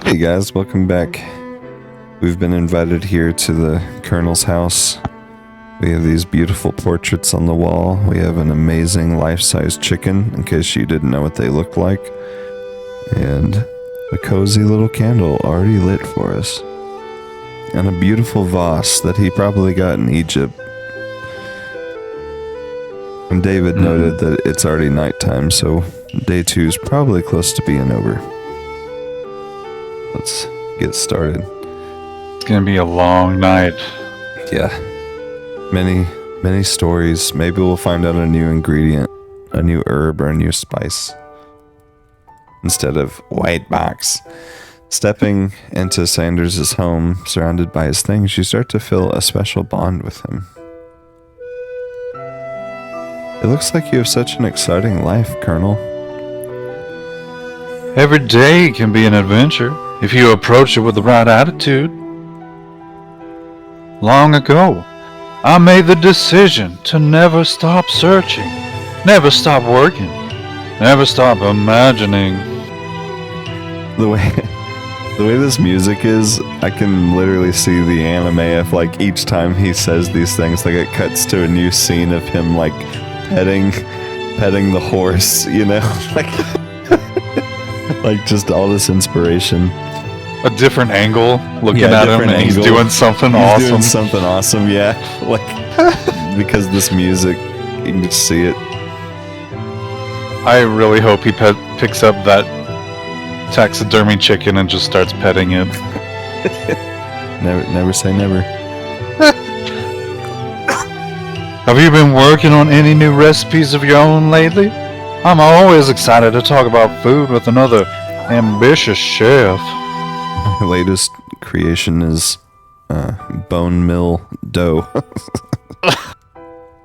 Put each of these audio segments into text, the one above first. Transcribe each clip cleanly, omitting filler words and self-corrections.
Hey guys, welcome back. We've been invited here to the Colonel's house. We have these beautiful portraits on the wall. We have an amazing life-size chicken, in case you didn't know what they look like. And a cozy little candle already lit for us. And a beautiful vase that he probably got in Egypt. And David noted that it's already nighttime, so day 2 is probably close to being over. Let's get started. It's gonna be a long night. Yeah. Many stories. Maybe we'll find out a new ingredient, a new herb, or a new spice. Instead of white box. Stepping into Sanders' home, surrounded by his things, you start to feel a special bond with him. It looks like you have such an exciting life, Colonel. Every day can be an adventure if you approach it with the right attitude. Long ago, I made the decision to never stop searching, never stop working, never stop imagining. The way this music is, I can literally see the anime of like each time he says these things, like it cuts to a new scene of him like petting the horse, you know, like just all this inspiration. A different angle, looking Yeah, at him, different and he's angle. doing something He's awesome. doing something awesome, yeah. Like because this music, you can just see it. I really hope he picks up that taxidermy chicken and just starts petting it. Never say never. Have you been working on any new recipes of your own lately? I'm always excited to talk about food with another ambitious chef. My latest creation is bone mill dough.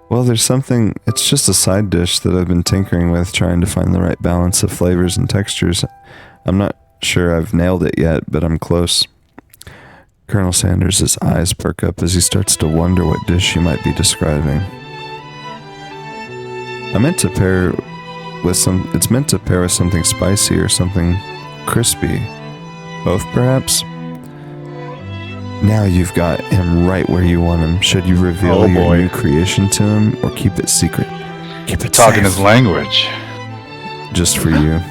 Well, there's something, it's just a side dish that I've been tinkering with, trying to find the right balance of flavors and textures. I'm not sure I've nailed it yet, but I'm close. Colonel Sanders' eyes perk up as he starts to wonder what dish you might be describing. It's meant to pair with something spicy or something crispy. Both, perhaps? Now you've got him right where you want him. Should you reveal your new creation to him or keep it secret? Keep it Talking safe. his language. Just for you.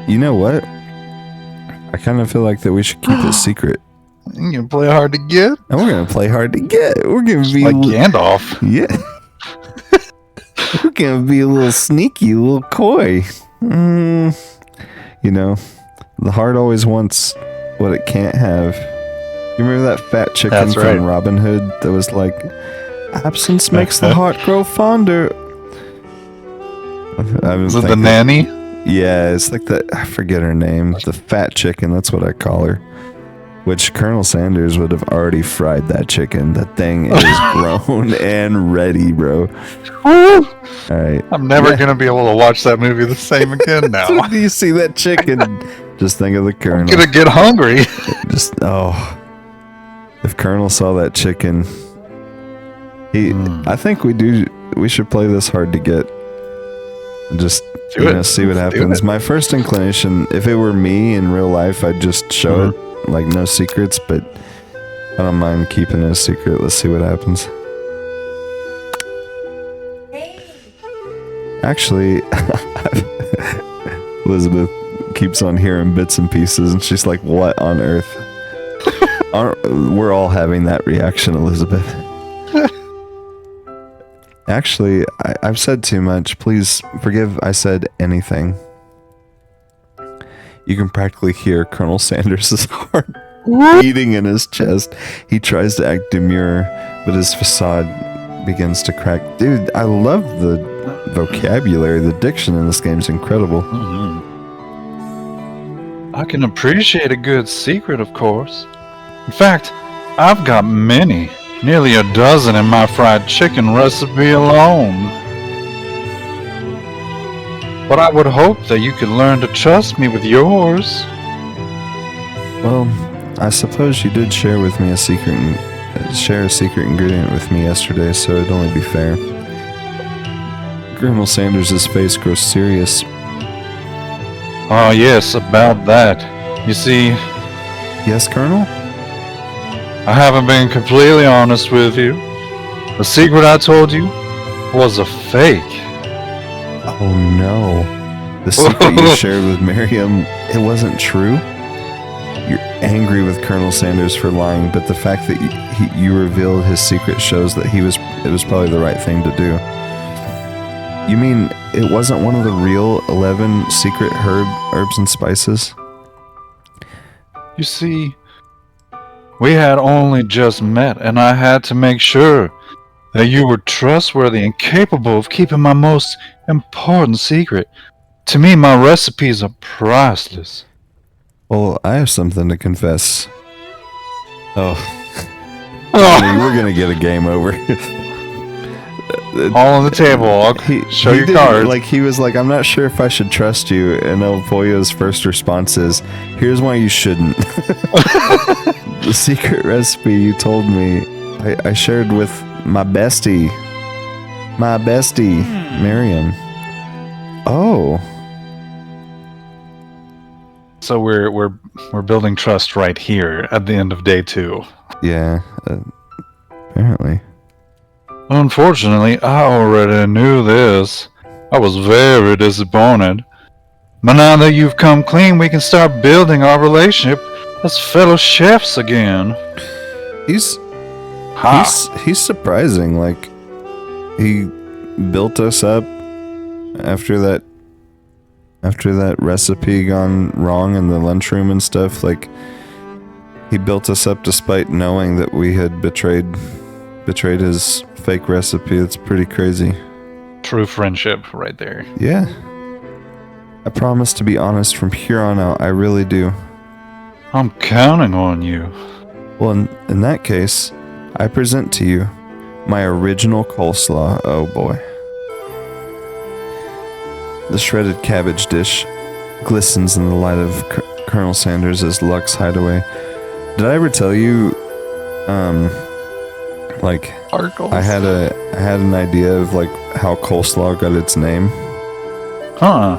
You know what? I kind of feel like that we should keep it secret. You gonna play hard to get? And we're gonna play hard to get. We're gonna be Like Gandalf. Yeah. We're gonna be a little sneaky, a little coy. You know, the heart always wants what it can't have. You remember that fat chicken That's from right. Robin Hood that was like, absence makes the heart grow fonder. Is it the nanny? Yeah, it's like the, I forget her name. The fat chicken, that's what I call her. Which Colonel Sanders would have already fried that chicken. That thing is grown and ready, bro. Woo! Alright. I'm never gonna be able to watch that movie the same again now. When you see that chicken, just think of the Colonel. I'm gonna get hungry. Just, oh. If Colonel saw that chicken, I think we should play this hard to get. Just, see what happens. My first inclination, if it were me in real life, I'd just show it. Like, no secrets, but I don't mind keeping it a secret. Let's see what happens. Actually, Elizabeth keeps on hearing bits and pieces, and she's like, what on earth? We're all having that reaction, Elizabeth. Actually, I've said too much. Please forgive I said anything. You can practically hear Colonel Sanders' heart beating in his chest. He tries to act demure, but his facade begins to crack. Dude, I love the vocabulary. The diction in this game is incredible. I can appreciate a good secret, of course. In fact, I've got many, nearly a dozen in my fried chicken recipe alone. But I would hope that you could learn to trust me with yours. Well, I suppose you did share a secret ingredient with me yesterday, so it'd only be fair. Colonel Sanders' face grows serious. Oh yes, about that. You see, Yes, Colonel? I haven't been completely honest with you. The secret I told you was a fake. Oh no. The secret you shared with Miriam, it wasn't true? You're angry with Colonel Sanders for lying, but the fact that you revealed his secret shows that it was probably the right thing to do. You mean it wasn't one of the real 11 secret herbs and spices? You see, we had only just met, and I had to make sure that you were trustworthy and capable of keeping my most important secret. To me, my recipes are priceless. Well, I have something to confess. Oh, Oh, we're gonna get a game over. all on the table. I'll show your cards. Like he was like, I'm not sure if I should trust you. And El Pollo's first response is, "Here's why you shouldn't." The secret recipe you told me, I shared with my bestie, Miriam. Oh, So we're building trust right here at the end of day 2. yeah. Apparently. Unfortunately, I already knew this. I was very disappointed. But now that you've come clean, we can start building our relationship as fellow chefs again. He's Ha! he's surprising. Like he built us up after that recipe gone wrong in the lunchroom and stuff. Like he built us up despite knowing that we had betrayed his fake recipe. It's pretty crazy. True friendship right there. Yeah. I promise to be honest from here on out. I really do. I'm counting on you. Well, in that case, I present to you my original coleslaw. Oh boy. The shredded cabbage dish glistens in the light of Colonel Sanders' Lux hideaway. Did I ever tell you, like, Sparkles. I had an idea of like how coleslaw got its name. Huh.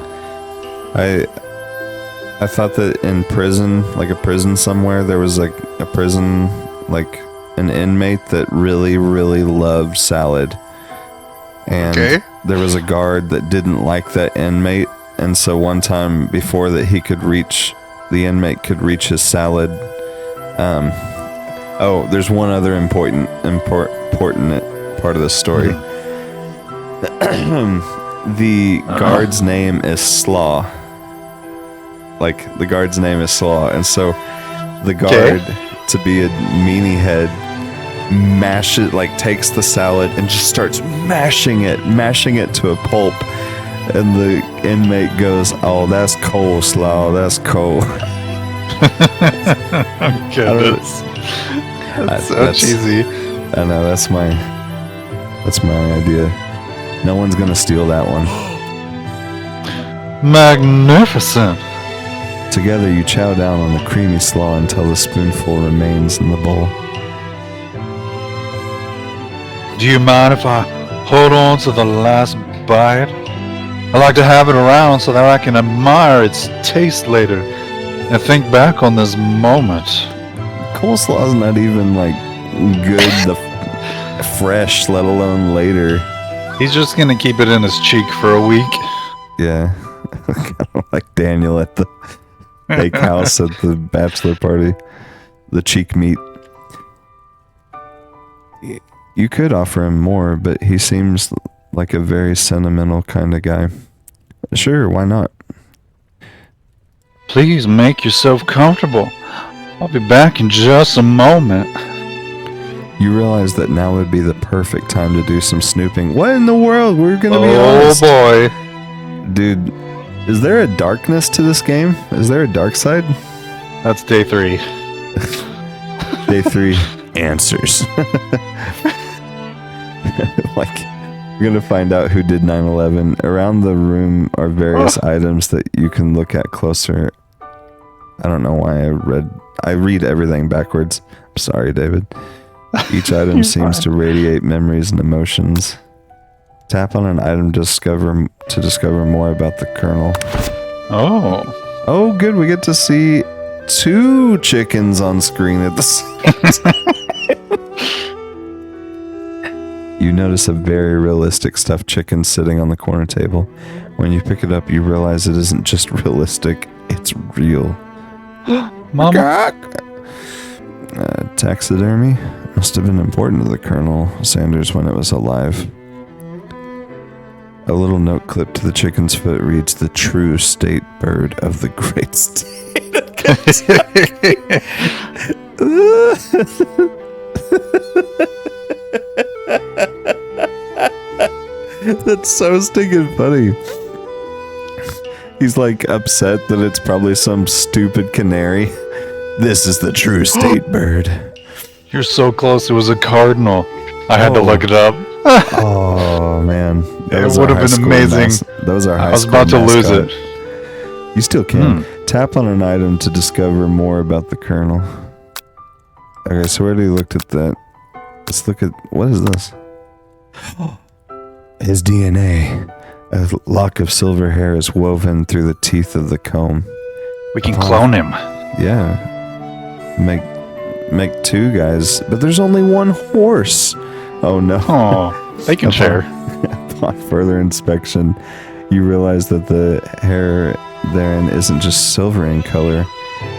I thought that in prison, like a prison somewhere, there was like a prison, like an inmate that really, really loved salad. And Okay. there was a guard that didn't like that inmate. And so one time before that the inmate could reach his salad. Oh, there's one other important part of the story. The guard's name is Slaw. Like, the guard's name is Slaw. And so the guard, to be a meanie head, takes the salad and just starts mashing it to a pulp. And the inmate goes, "Oh, that's coleslaw, that's cold." Goodness. That's so cheesy. I know, that's my idea. No one's gonna steal that one. Magnificent. Together you chow down on the creamy slaw until the spoonful remains in the bowl. Do you mind if I hold on to the last bite? I like to have it around so that I can admire its taste later and think back on this moment. Coleslaw's not even like good fresh, let alone later. He's just gonna keep it in his cheek for a week. Yeah. Kind of like Daniel at the steakhouse at the bachelor party. The cheek meat. You could offer him more, but he seems like a very sentimental kind of guy. Sure, why not? Please make yourself comfortable. I'll be back in just a moment. You realize that now would be the perfect time to do some snooping. What in the world? We're gonna be Oh honest. boy. Dude, is there a darkness to this game? Is there a dark side? That's day 3. Day 3, answers. Like, you're gonna find out who did 9/11. Around the room are various items that you can look at closer. I don't know why I read everything backwards. I'm sorry, David. Each item seems to radiate memories and emotions. Tap on an item to discover more about the Colonel. Oh. Oh, good. We get to see 2 chickens on screen at the same time. You notice a very realistic stuffed chicken sitting on the corner table. When you pick it up, you realize it isn't just realistic, it's real. Mama. Taxidermy must have been important to the Colonel Sanders when it was alive. A little note clipped to the chicken's foot reads, "The true state bird of the great state of Kentucky." That's so stinking funny. He's like upset that it's probably some stupid canary. This is the true state bird. You're so close. It was a cardinal. I had to look it up. Oh man, It would have been amazing. That was our high I was school about to lose mascot. it. You still can. Tap on an item to discover more about the Colonel. Okay, so we already looked at that. Let's look at, what is this? His DNA. A lock of silver hair is woven through the teeth of the comb. We can clone him. Yeah. Make 2 guys, but there's only 1 horse. Oh no. Oh, they can share. Upon further inspection, you realize that the hair therein isn't just silver in color,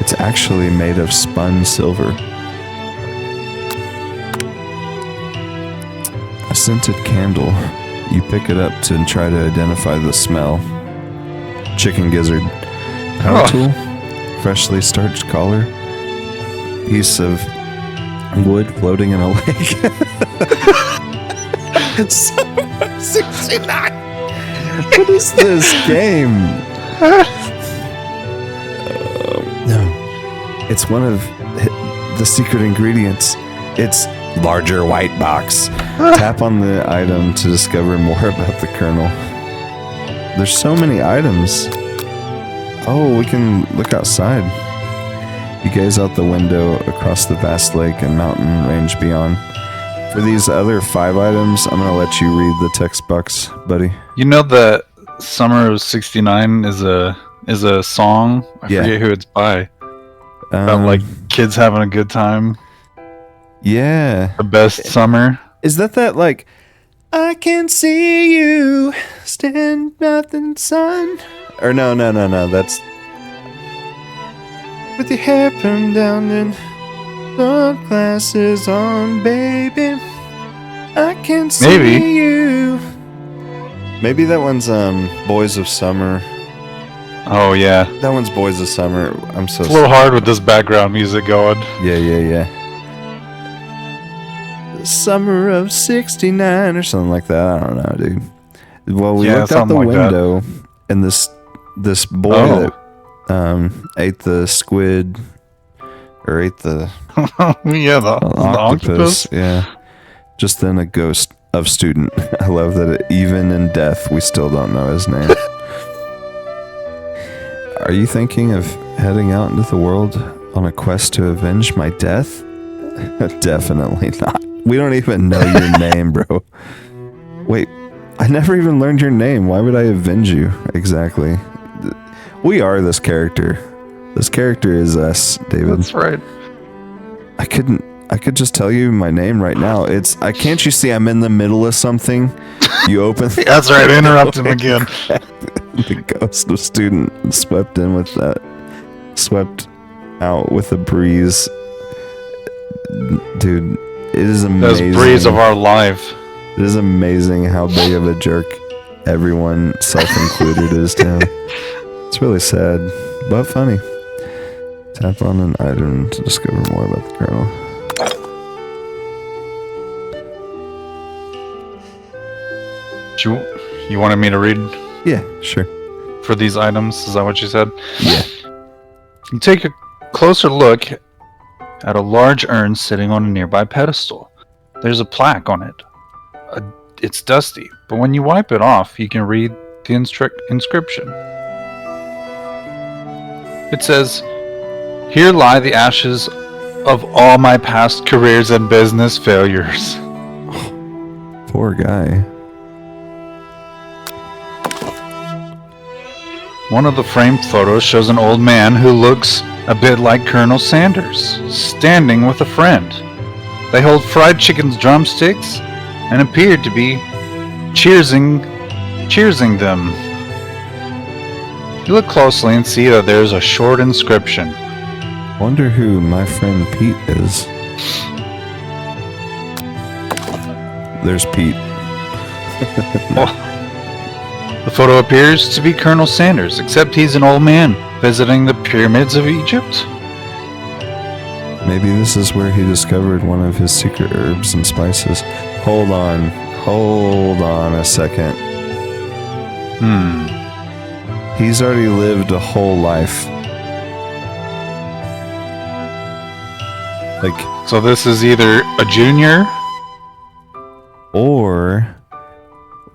it's actually made of spun silver. A scented candle. You pick it up to try to identify the smell. Chicken gizzard. Power tool. Freshly starched collar. Piece of wood floating in a lake. Summer of 69. What is this game? No. It's one of the secret ingredients. It's larger white box. Tap on the item to discover more about the Colonel. There's so many items. Oh, we can look outside. You gaze out the window across the vast lake and mountain range beyond. For these other 5 items, I'm gonna let you read the text box, buddy. You know that Summer of '69 is a song. I forget who it's by. About like kids having a good time. Yeah. The best summer. Is that like, I can see you stand nothing sun? Or no, that's with your hair permed down and sunglasses on, baby. I can see you. Maybe that one's Boys of Summer. Oh yeah. That one's Boys of Summer. I'm so It's a little hard with this background music going. Yeah. Summer of '69 or something like that. I don't know, dude. Well, we looked out the window and this boy that ate the squid or ate the the octopus. Yeah. Just then a ghost of student. I love that even in death we still don't know his name. Are you thinking of heading out into the world on a quest to avenge my death? Definitely not. We don't even know your name, bro. Wait, I never even learned your name. Why would I avenge you? Exactly. We are this character. This character is us, David. That's right. I could just tell you my name right now. Can't you see I'm in the middle of something? You open. That's right. Interrupt him again. The ghost of student swept out with a breeze. Dude, it is amazing. That's breeze of our life. It is amazing how big of a jerk everyone, self-included, is to him. It's really sad, but funny. Tap on an item to discover more about the Colonel. You wanted me to read? Yeah, sure. For these items, is that what you said? Yeah. You take a closer look at a large urn sitting on a nearby pedestal. There's a plaque on it. It's dusty, but when you wipe it off, you can read the inscription. It says, "Here lie the ashes of all my past careers and business failures." Poor guy. One of the framed photos shows an old man who looks a bit like Colonel Sanders, standing with a friend. They hold fried chicken's drumsticks and appeared to be cheersing them. You look closely and see that there's a short inscription. Wonder who my friend Pete is. There's Pete. The photo appears to be Colonel Sanders, except he's an old man visiting the pyramids of Egypt. Maybe this is where he discovered one of his secret herbs and spices. Hold on a second. He's already lived a whole life. Like, So this is either a junior or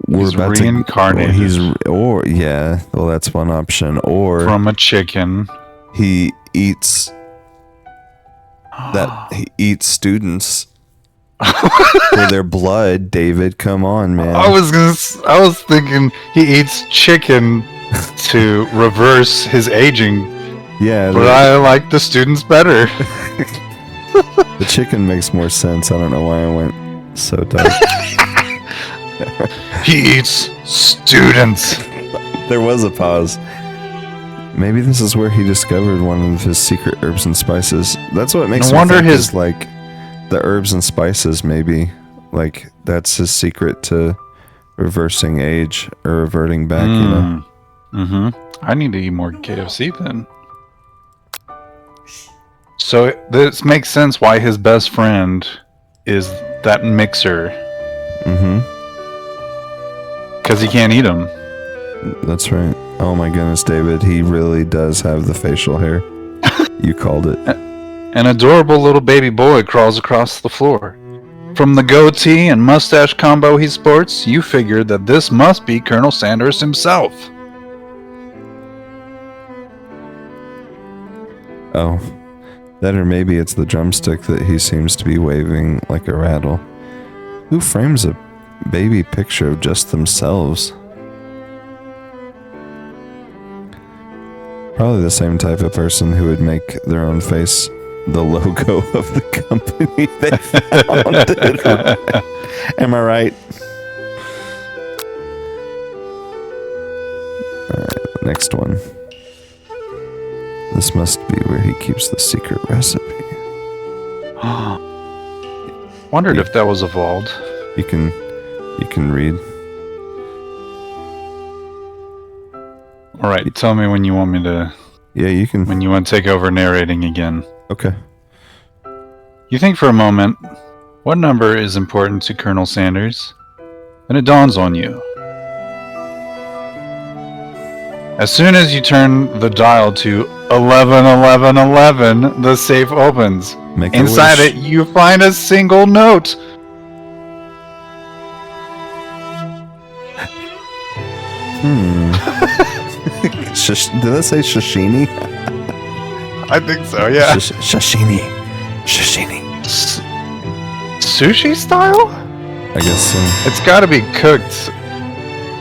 we're He's about reincarnated. Well, that's one option. Or from a chicken. he eats students for their blood. David, come on, man. I was thinking he eats chicken to reverse his aging, Yeah, but I like the students better. the chicken makes more sense. I don't know why I went so dark. He eats students. There was a pause. Maybe this is where he discovered one of his secret herbs and spices. That's what makes No me wonder think his- is like the herbs and spices. Maybe like that's his secret to reversing age or reverting back. You know. Mm-hmm. I need to eat more KFC then. So this makes sense why his best friend is that mixer, Mm-hmm. because he can't eat them. That's right. Oh my goodness, David. He really does have the facial hair. You called it. An adorable little baby boy crawls across the floor. From the goatee and mustache combo he sports, you figured that this must be Colonel Sanders himself. Oh. That or maybe it's the drumstick that he seems to be waving like a rattle. Who frames a baby picture of just themselves? Probably the same type of person who would make their own face the logo of the company they founded. Am I right? Alright, next one. This must be where he keeps the secret recipe. Wondered if that was a vault. You can read. All right, tell me when you want me to. Yeah, you can. When you want to take over narrating again. Okay. You think for a moment, what number is important to Colonel Sanders? Then it dawns on you. As soon as you turn the dial to 111111, the safe opens. Make a Inside wish. it, you find a single note. Did I say sashimi? I think so, yeah. Sashimi. Sashimi. Sushi style? I guess so. It's gotta be cooked.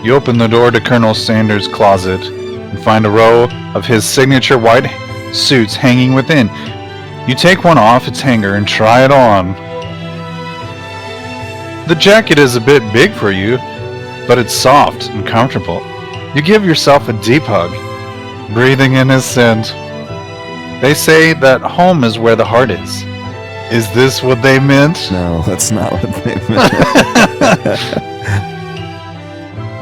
You open the door to Colonel Sanders' closet and find a row of his signature white suits hanging within. You take one off its hanger and try it on. The jacket is a bit big for you, but it's soft and comfortable. You give yourself a deep hug, breathing in his scent. They say that home is where the heart is. Is this what they meant? No, that's not what they meant.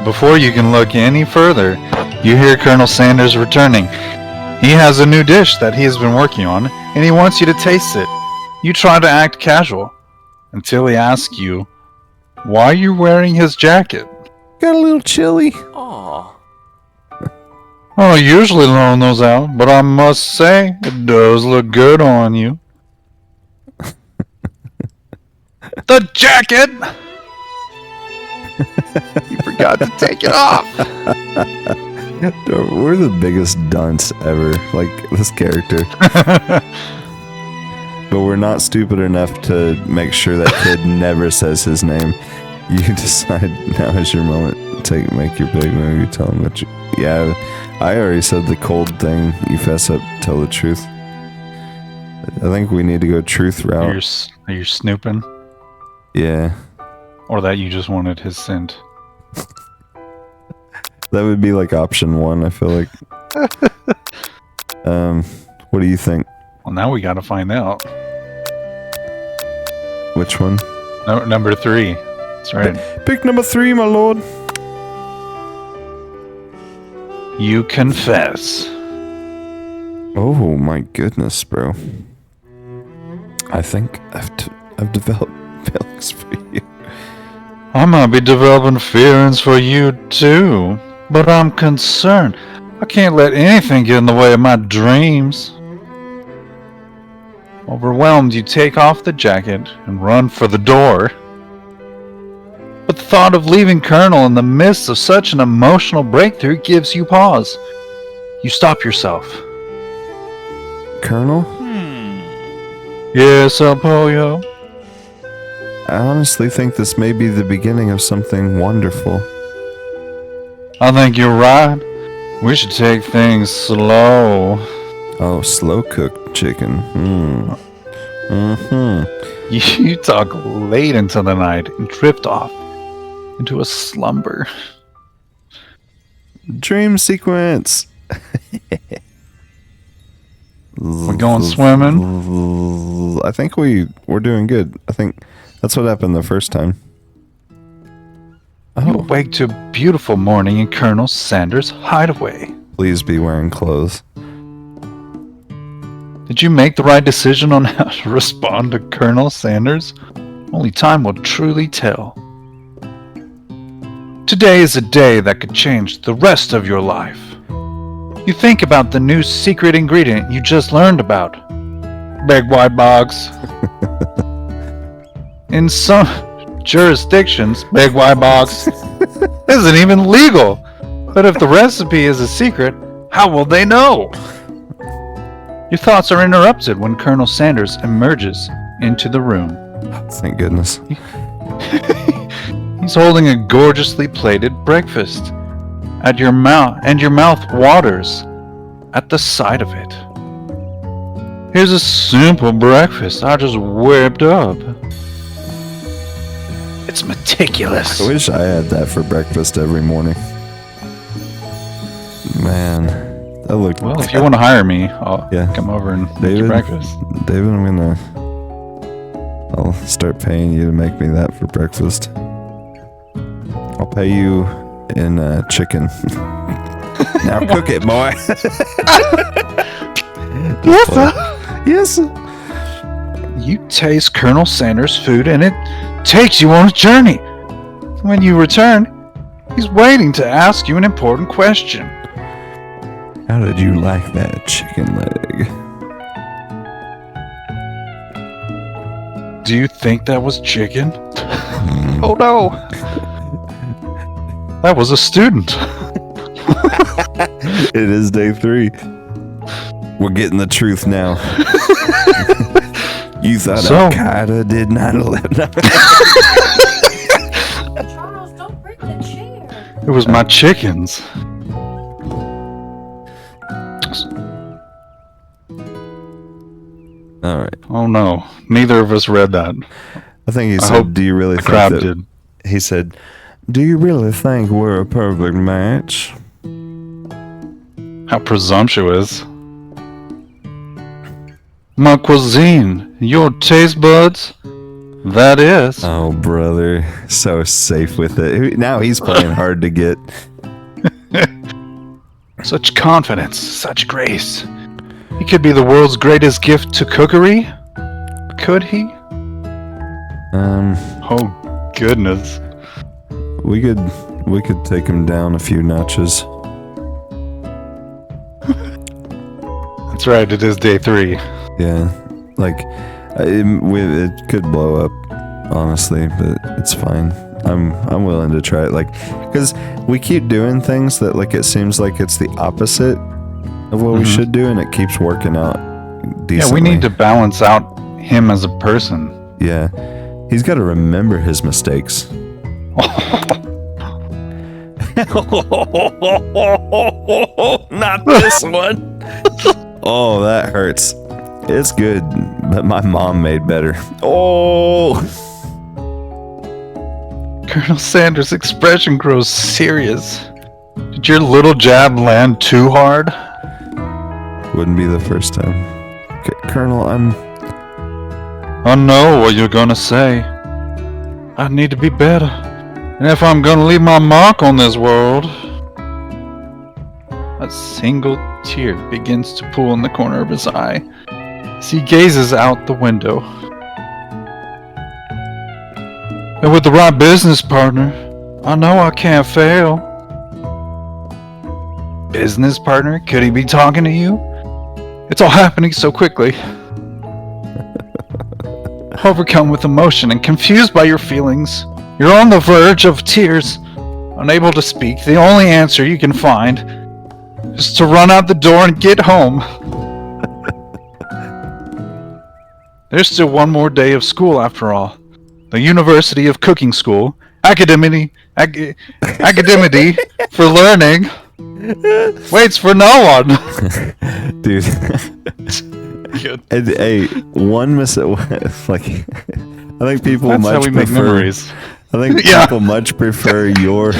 Before you can look any further, you hear Colonel Sanders returning. He has a new dish that he has been working on, and he wants you to taste it. You try to act casual, until he asks you, why you're wearing his jacket. Got a little chilly. Oh, I usually loan those out, but I must say, it does look good on you. The jacket! You forgot to take it off. We're the biggest dunce ever. Like this character. But we're not stupid enough to make sure that kid never says his name. You decide now is your moment. Make your big move. You tell him that you. Yeah, I already said the cold thing. You fess up, tell the truth. think we need to go truth Are route. you snooping? Yeah. Or that you just wanted his scent? That would be like option 1, I feel like. What do you think? Well, now we gotta find out. Which one? No, number 3. That's right. Pick number 3, my lord. You confess. Oh my goodness, bro. I think I've developed feelings for you. I might be developing feelings for you too, but I'm concerned. I can't let anything get in the way of my dreams. Overwhelmed, you take off the jacket and run for the door. But the thought of leaving Colonel in the midst of such an emotional breakthrough gives you pause. You stop yourself. Colonel? Yes, Apollio? I honestly think this may be the beginning of something wonderful. I think you're right. We should take things slow. Oh, slow cooked chicken. You talk late into the night and drift off into a slumber. Dream sequence. We're going swimming? I think we're doing good. I think that's what happened the first time. You Oh, awake to a beautiful morning in Colonel Sanders' hideaway. please be wearing clothes. Did you make the right decision on how to respond to Colonel Sanders? Only time will truly tell. Today is a day that could change the rest of your life. You think about the new secret ingredient you just learned about. Big white box. In some jurisdictions, big white box isn't even legal. But if the recipe is a secret, how will they know? Your thoughts are interrupted when Colonel Sanders emerges into the room. Thank goodness. He's holding a gorgeously plated breakfast at your mouth, and your mouth waters at the sight of it. Here's a simple breakfast I just whipped up. It's meticulous. I wish I had that for breakfast every morning. Man, that looked. Well, if you want to hire me, I'll Yeah. come over and make David? you breakfast. David, I'll start paying you to make me that for breakfast. I'll pay you in chicken. Now cook it, boy. Yes, sir. Yes. Sir. You taste Colonel Sanders' food and it takes you on a journey. When you return, he's waiting to ask you an important question. How did you like that chicken leg? Do you think that was chicken? Oh no! That was a student. It is day 3. We're getting the truth now. You thought So- Al Qaeda did 9/11? Charles, don't break the chair. It was my chickens. All right. Oh no, neither of us read that. I think he I said, hope "Do you really The think crowd that?" did. He said, "Do you really think we're a perfect match?" How presumptuous. My cuisine, your taste buds, that is. Oh, brother, so safe with it. Now he's playing hard to get. Such confidence, such grace. He could be the world's greatest gift to cookery. Could he? Oh, goodness. We could take him down a few notches. That's right, it is day 3. Yeah, like it could blow up, honestly, but it's fine. I'm willing to try it, like, because we keep doing things that, like, it seems like it's the opposite of what we Mhm. should do, and it keeps working out decently. Yeah, we need to balance out him as a person. Yeah, he's got to remember his mistakes. Not this one. Oh, that hurts. It's good, but my mom made better. Oh! Colonel Sanders' expression grows serious. Did your little jab land too hard? Wouldn't be the first time. Colonel, I know what you're gonna say. I need to be better. And if I'm gonna leave my mark on this world... A single tear begins to pool in the corner of his eye as he gazes out the window. And with the right business partner, I know I can't fail. Business partner? Could he be talking to you? It's all happening so quickly. Overcome with emotion and confused by your feelings, you're on the verge of tears. Unable to speak, the only answer you can find is to run out the door and get home. There's still one more day of school after all. The University of Cooking School, Academy for Learning, waits for no one. dude. Good. And, hey, one like, I think people That's much how we make prefer. memories. I think Yeah. people much prefer your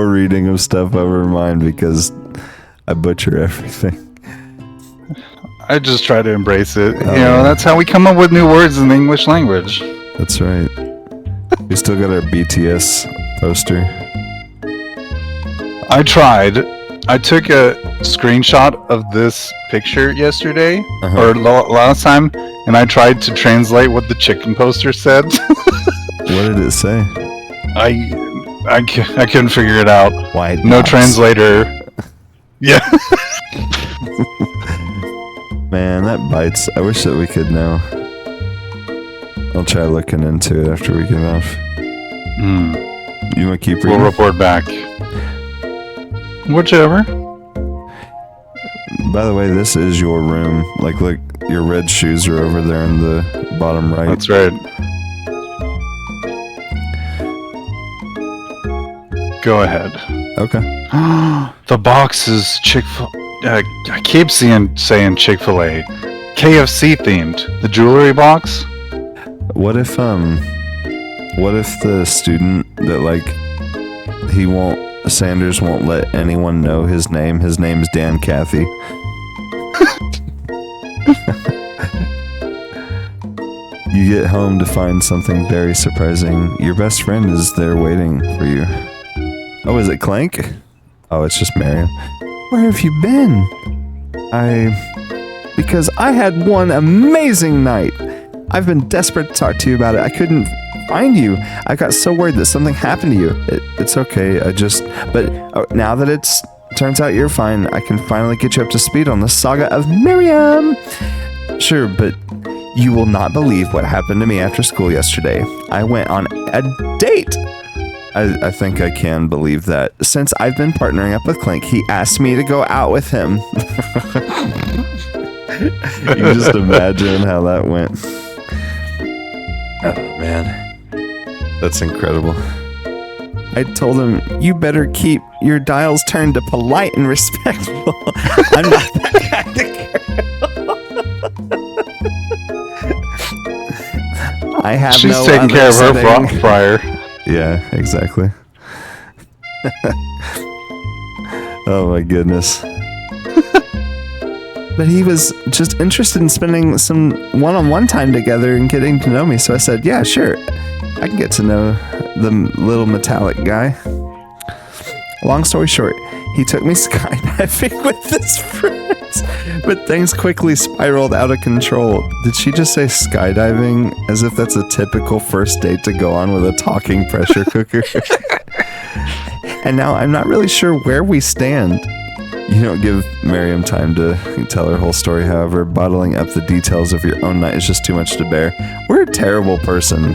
reading of stuff over mine because I butcher everything. I just try to embrace it. That's how we come up with new words in the English language. That's right. We still got our BTS poster. I tried. I took a screenshot of this picture yesterday, Uh-huh. or last time, and I tried to translate what the chicken poster said. What did it say? I couldn't figure it out. White No House. translator. Yeah. Man, that bites. I wish that we could know. I'll try looking into it after we get off. You want to keep We'll reading? report back. Whichever. By the way, this is your room. Like, look, your red shoes are over there in the bottom right. That's right. Go ahead. Okay. The box is I keep saying Chick-fil-A. KFC themed. The jewelry box? What if the student that, like, Sanders won't let anyone know his name? His name's Dan Cathy. You get home to find something very surprising. Your best friend is there waiting for you. Oh, is it Clank? Oh, it's just Miriam. Where have you been? Because I had one amazing night. I've been desperate to talk to you about it. I couldn't find you. I got so worried that something happened to you. It's okay. But now that turns out you're fine, I can finally get you up to speed on the saga of Miriam. Sure, but you will not believe what happened to me after school yesterday. I went on a date. I think I can believe that. Since I've been partnering up with Clink, he asked me to go out with him. You can just imagine how that went. Oh, man. That's incredible. I told him, you better keep your dials turned to polite and respectful. I'm not that kind of girl. I have She's no taking care of her setting. fryer. Yeah, exactly. Oh my goodness. But he was just interested in spending some one-on-one time together and getting to know me. So I said, yeah, sure. I can get to know the little metallic guy. Long story short, he took me skydiving with his friends. But things quickly spiraled out of control. Did she just say skydiving as if that's a typical first date to go on with a talking pressure cooker? And now I'm not really sure where we stand. You don't give Miriam time to tell her whole story, however, bottling up the details of your own night is just too much to bear. We're a terrible person.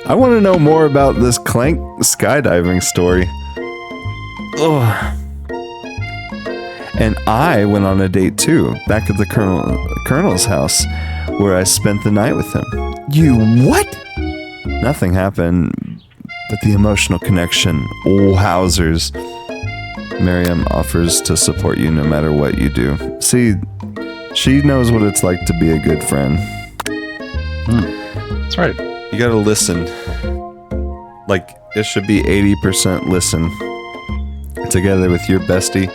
I want to know more about this Clank skydiving story. Ugh. And I went on a date too, back at the Colonel's house, where I spent the night with him. You what? Nothing happened, but the emotional connection. Oh, Housers. Miriam offers to support you no matter what you do. See, She knows what it's like to be a good friend. That's right. You gotta listen. Like, it should be 80% listen. Together with your bestie,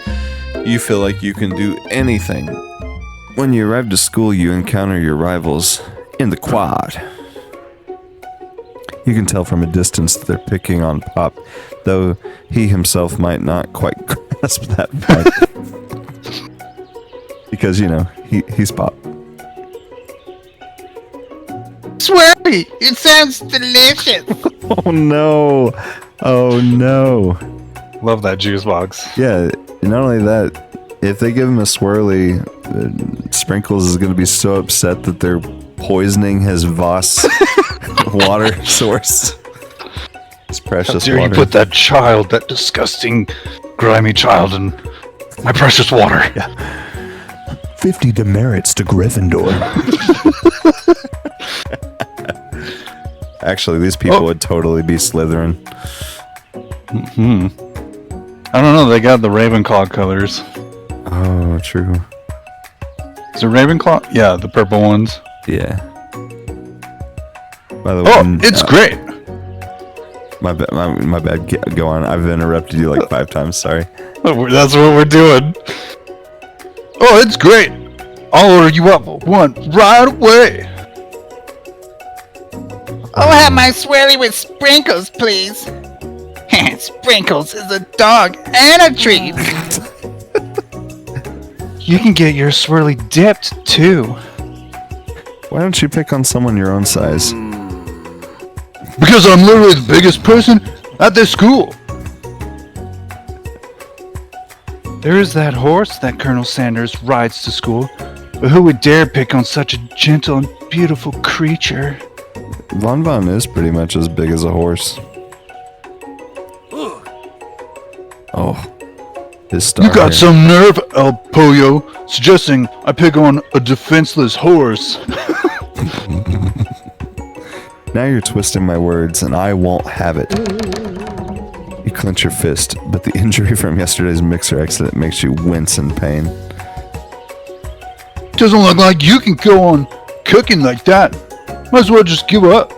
you feel like you can do anything. When you arrive to school, you encounter your rivals in the quad. You can tell from a distance that they're picking on Pop, though he himself might not quite grasp that fact. Because, you know, he's Pop. Swirly, it sounds delicious. Oh no! Oh no! Love that juice box. Yeah, not only that, if they give him a swirly, Sprinkles is going to be so upset that they're poisoning his Voss water source. His How precious dare you water. put that child, that disgusting, grimy child, in my precious water? 50 demerits to Gryffindor. Actually, these people would totally be Slytherin. I don't know, they got the Ravenclaw colors. Oh, true. Is it Ravenclaw? Yeah, the purple ones. Yeah. By the way, Oh, it's great! my bad. Go on. I've interrupted you like 5 times. Sorry. That's what we're doing. Oh, it's great! I'll order you up one right away! I'll have my swirly with Sprinkles, please. Sprinkles is a dog and a treat. You can get your swirly dipped, too. Why don't you pick on someone your own size? Because I'm literally the biggest person at this school. There is that horse that Colonel Sanders rides to school, but who would dare pick on such a gentle and beautiful creature? Von Von is pretty much as big as a horse. Oh, his star. You got hair. some nerve, El Pollo, suggesting I pick on a defenseless horse. Now you're twisting my words, and I won't have it. You clench your fist, but the injury from yesterday's mixer accident makes you wince in pain. Doesn't look like you can go on cooking like that. Might as well just give up.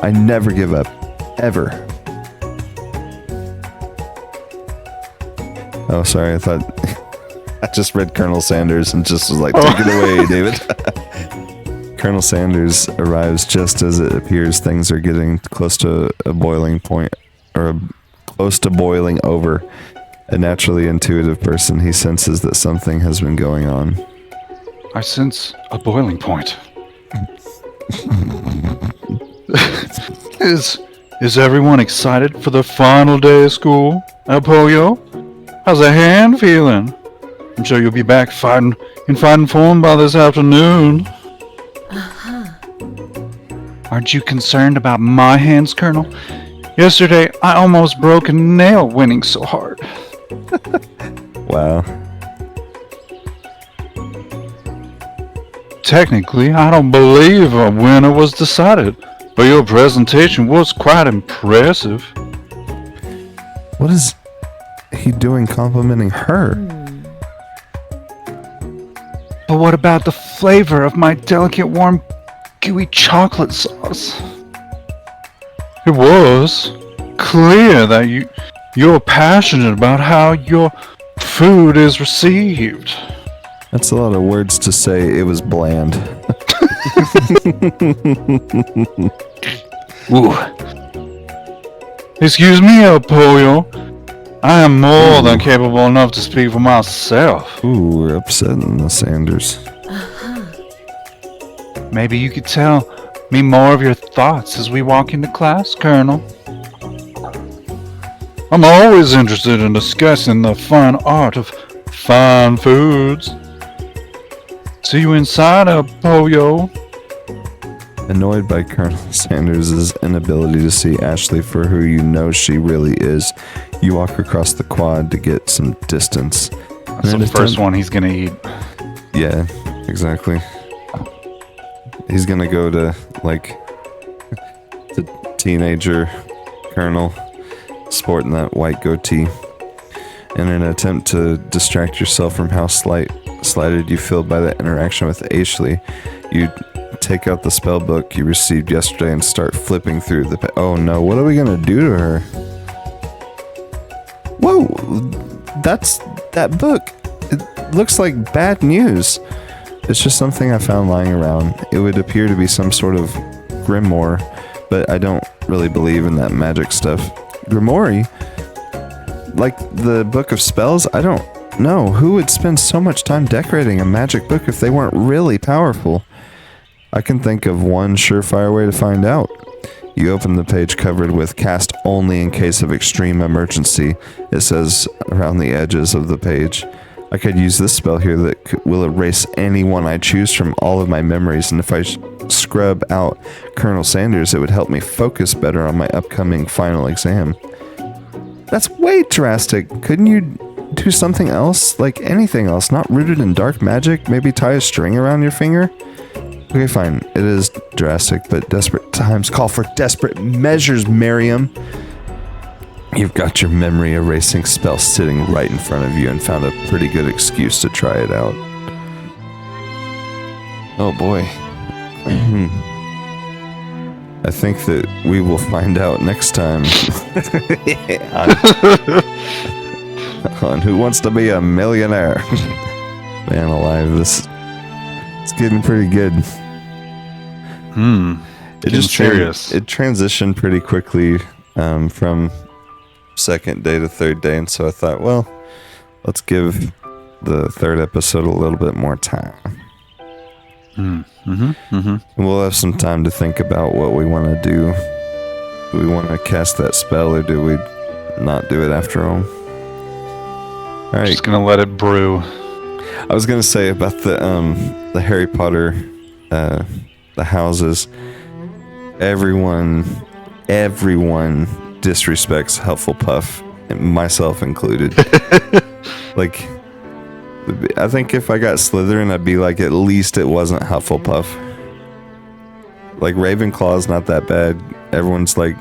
I never give up. Ever. Oh, sorry, I thought... I just read Colonel Sanders and just was like, take it away, David. Colonel Sanders arrives just as it appears things are getting close to a boiling point, or close to boiling over. A naturally intuitive person, he senses that something has been going on. I sense a boiling point. Is everyone excited for the final day of school, El Pollo? How's the hand feeling? I'm sure you'll be back in fighting form by this afternoon. Aren't you concerned about my hands, Colonel? Yesterday, I almost broke a nail winning so hard. Wow. Technically, I don't believe a winner was decided, but your presentation was quite impressive. What is he doing complimenting her? But what about the flavor of my delicate, warm, gooey chocolate sauce? It was clear that you're passionate about how your food is received. That's a lot of words to say it was bland. Ooh. Excuse me, El Pollo. I am more than capable enough to speak for myself. Ooh, we're upsetting the Sanders. Maybe you could tell me more of your thoughts as we walk into class, Colonel. I'm always interested in discussing the fine art of fine foods. See you inside, El Pollo. Annoyed by Colonel Sanders' inability to see Ashley for who you know she really is, you walk across the quad to get some distance. That's the first one he's gonna eat. Yeah, exactly. He's gonna go to, like, the teenager Colonel sporting that white goatee in an attempt to distract yourself from how slight slighted you feel by the interaction with Ashley. You take out the spell book you received yesterday and start flipping through the... Oh no, what are we gonna do to her? Whoa, that's that book. It looks like bad news. It's just something I found lying around. It would appear to be some sort of grimoire, but I don't really believe in that magic stuff. Grimoire? Like the book of spells? I don't know. Who would spend so much time decorating a magic book if they weren't really powerful? I can think of one surefire way to find out. You open the page covered with cast only in case of extreme emergency. It says around the edges of the page. I could use this spell here that will erase anyone I choose from all of my memories, and if I scrub out Colonel Sanders, it would help me focus better on my upcoming final exam. That's way drastic. Couldn't you do something else? Like anything else, not rooted in dark magic? Maybe tie a string around your finger? Okay, fine. It is drastic, but desperate times call for desperate measures, Miriam. You've got your memory erasing spell sitting right in front of you and found a pretty good excuse to try it out. Oh boy. I think that we will find out next time on Who Wants to Be a Millionaire. Man alive, it's getting pretty good. It just serious. It transitioned pretty quickly from second day to third day, and so I thought, well, let's give the third episode a little bit more time. We'll have some time to think about what we want to do. Do we want to cast that spell, or do we not do it after all? All right. Just gonna let it brew. I was gonna say about the Harry Potter, the houses. Everyone disrespects Hufflepuff, myself included. Like, I think if I got Slytherin, I'd be like, at least it wasn't Hufflepuff. Like, Ravenclaw's not that bad. Everyone's like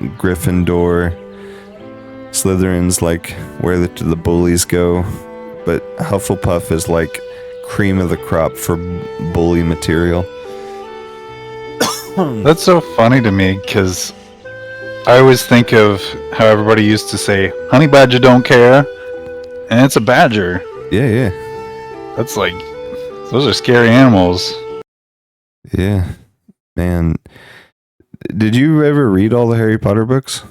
Gryffindor. Slytherin's like where the bullies go. But Hufflepuff is like cream of the crop for bully material. That's so funny to me, because I always think of how everybody used to say, honey badger don't care, and it's a badger. Yeah. That's like, those are scary animals. Yeah. Man. Did you ever read all the Harry Potter books?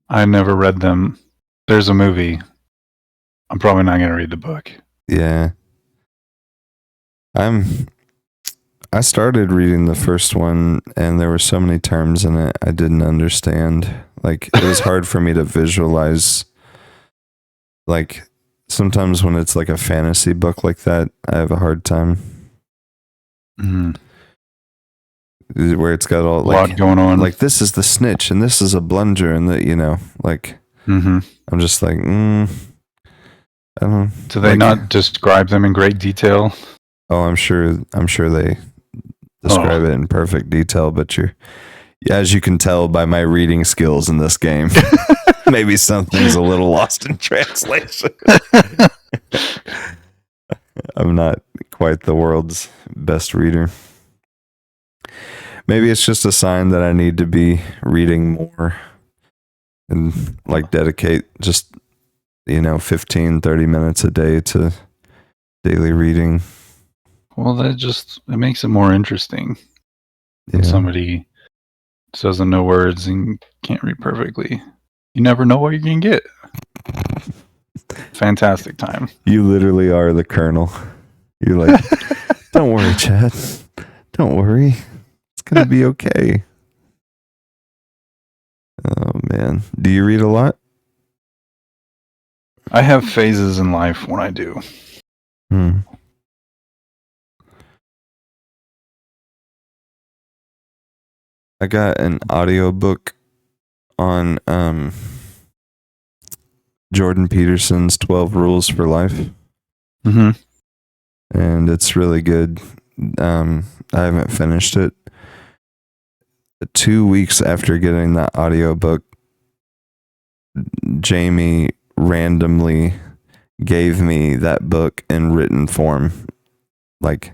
I never read them. There's a movie. I'm probably not going to read the book. Yeah. I started reading the first one, and there were so many terms in it I didn't understand. Like, it was hard for me to visualize. Like, sometimes when it's like a fantasy book like that, I have a hard time. Where it's got all a lot going on. Like, this is the snitch, and this is a blunder, and like, I'm just like, I don't know. Do they not describe them in great detail? Oh, I'm sure they describe it in perfect detail, but as you can tell by my reading skills in this game, maybe something's a little lost in translation. I'm not quite the world's best reader. Maybe it's just a sign that I need to be reading more and like dedicate just 15, 30 minutes a day to daily reading. Well, it makes it more interesting. Yeah. When somebody doesn't know words and can't read perfectly, you never know what you're going to get. Fantastic time. You literally are the Colonel. You're like, don't worry, Chad. Don't worry. It's going to be okay. Oh, man. Do you read a lot? I have phases in life when I do. I got an audiobook on Jordan Peterson's 12 Rules for Life. And it's really good. I haven't finished it. 2 weeks after getting that audiobook, Jamie randomly gave me that book in written form, like,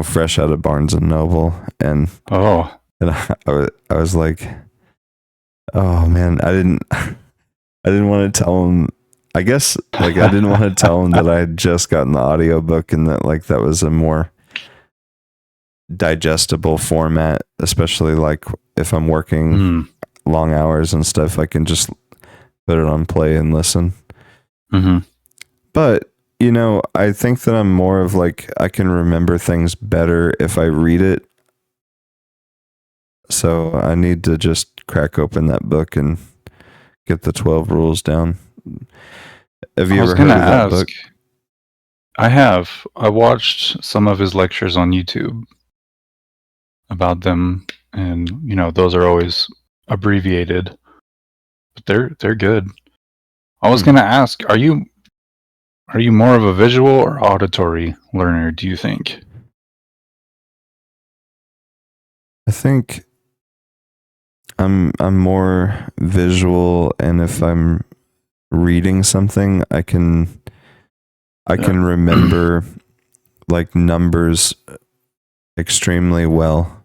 fresh out of Barnes and Noble, and Oh, I was like, oh man, I didn't want to tell him. I guess like I didn't want to tell him that I had just gotten the audiobook and that like that was a more digestible format, especially like if I'm working mm, long hours and stuff, I can just put it on play and listen. hmm But, I think that I'm more of like, I can remember things better if I read it. So I need to just crack open that book and get the 12 rules down. Have you I was ever heard gonna of that ask. book? I have. I watched some of his lectures on YouTube about them, and those are always abbreviated, but they're good. I was gonna ask, are you more of a visual or auditory learner, do you think? I think I'm more visual, and if I'm reading something, I can remember like numbers extremely well.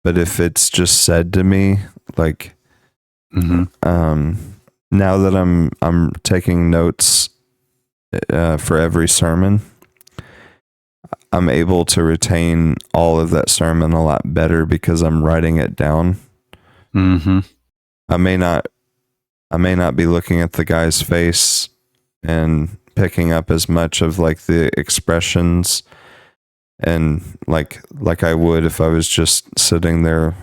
But if it's just said to me, like Mm-hmm. now that I'm taking notes for every sermon, I'm able to retain all of that sermon a lot better because I'm writing it down. Mm-hmm. I may not be looking at the guy's face and picking up as much of like the expressions and like I would if I was just sitting there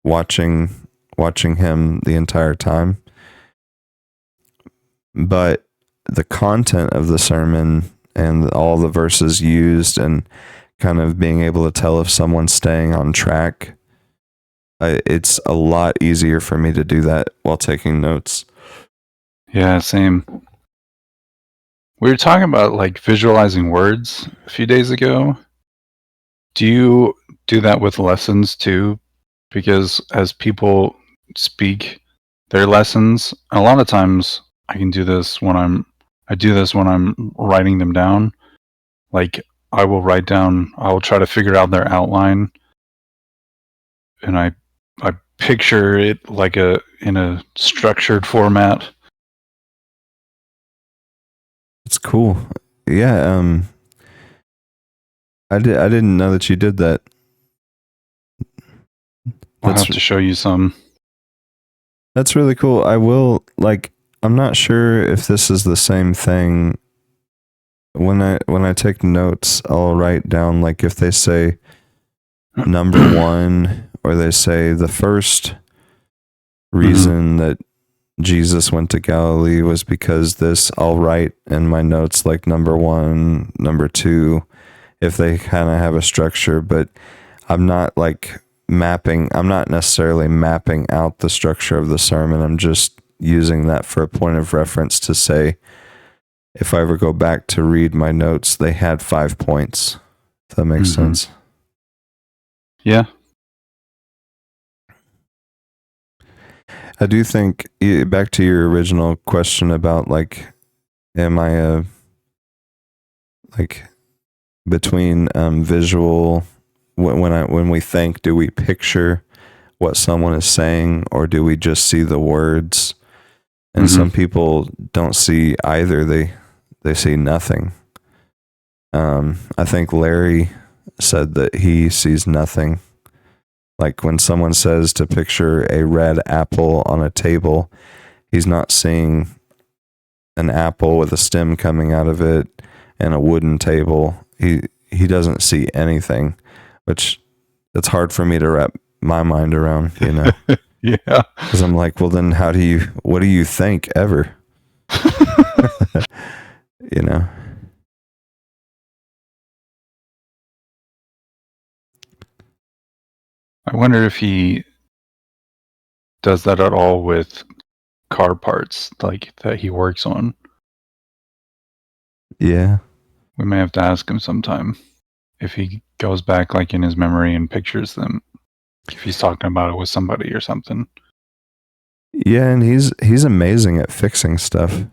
watching him the entire time. But the content of the sermon and all the verses used and kind of being able to tell if someone's staying on track, it's a lot easier for me to do that while taking notes. Yeah, same. We were talking about like visualizing words a few days ago. Do you do that with lessons too? Because as people speak their lessons, a lot of times I do this when I'm writing them down. Like I will try to figure out their outline, and I picture it like in a structured format. It's cool. Yeah, I didn't know that you did that. I'll That's have to show you some. That's really cool. I will I'm not sure if this is the same thing. When I take notes, I'll write down like if they say number 1 or they say the first reason that Jesus went to Galilee was because this, I'll write in my notes like number 1, number 2 if they kind of have a structure, but I'm not necessarily mapping out the structure of the sermon. I'm just using that for a point of reference to say, if I ever go back to read my notes, they had 5 points. If that makes sense. Yeah. I do think, back to your original question about like, am I between visual, when we think, do we picture what someone is saying or do we just see the words? And some people don't see either. They see nothing. I think Larry said that he sees nothing. Like when someone says to picture a red apple on a table, he's not seeing an apple with a stem coming out of it and a wooden table. He doesn't see anything, which it's hard for me to wrap my mind around, Yeah. Because I'm like, well, then what do you think ever? I wonder if he does that at all with car parts like that he works on. Yeah. We may have to ask him sometime if he goes back like in his memory and pictures them, if he's talking about it with somebody or something. Yeah, and he's amazing at fixing stuff.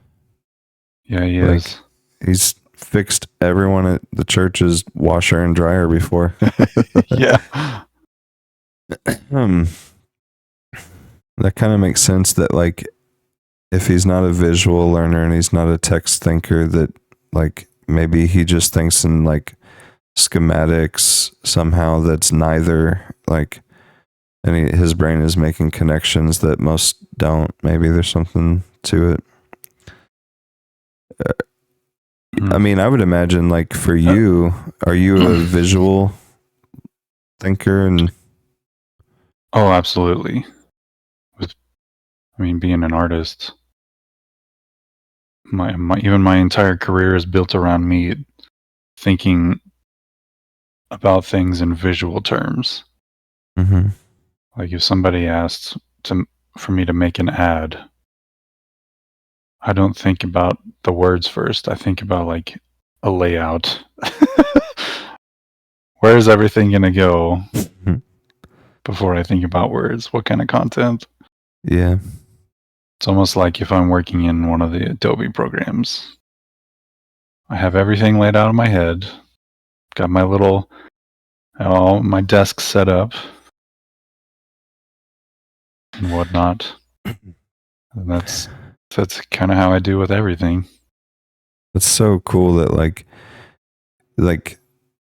Yeah, he Like- is. He's fixed everyone at the church's washer and dryer before. Yeah. That kind of makes sense that like if he's not a visual learner and he's not a text thinker, that like maybe he just thinks in like schematics somehow that's neither, like, and his brain is making connections that most don't. Maybe there's something to it. I mean, I would imagine like for you, are you a visual thinker? And Oh, absolutely. Being an artist, even my entire career is built around me thinking about things in visual terms. Mhm. Like if somebody asked for me to make an ad, I don't think about the words first. I think about like a layout. Where is everything going to go before I think about words? What kind of content? Yeah. It's almost like if I'm working in one of the Adobe programs. I have everything laid out in my head. Got my my desk set up and whatnot. And that's kind of how I do with everything. It's so cool that like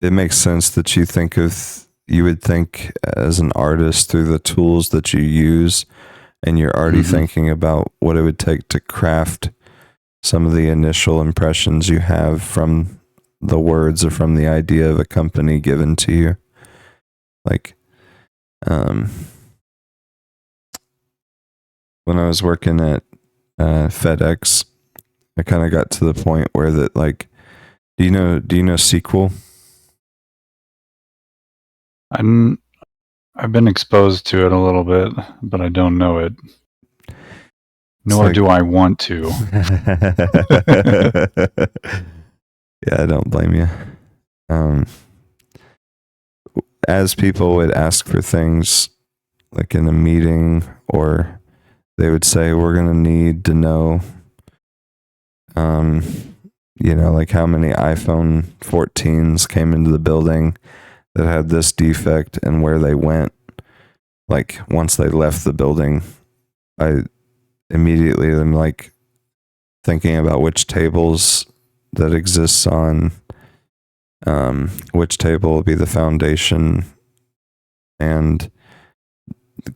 it makes sense that you would think as an artist through the tools that you use, and you're already thinking about what it would take to craft some of the initial impressions you have from the words or from the idea of a company given to you. Like, when I was working at FedEx, I kind of got to the point where that like, do you know SQL? I've been exposed to it a little bit, but I don't know it. Nor like- do I want to. Yeah, I don't blame you. As people would ask for things like in a meeting, or they would say, we're going to need to know, like how many iPhone 14s came into the building that had this defect and where they went. Like once they left the building, I immediately am like thinking about which tables that exists on, which table will be the foundation, and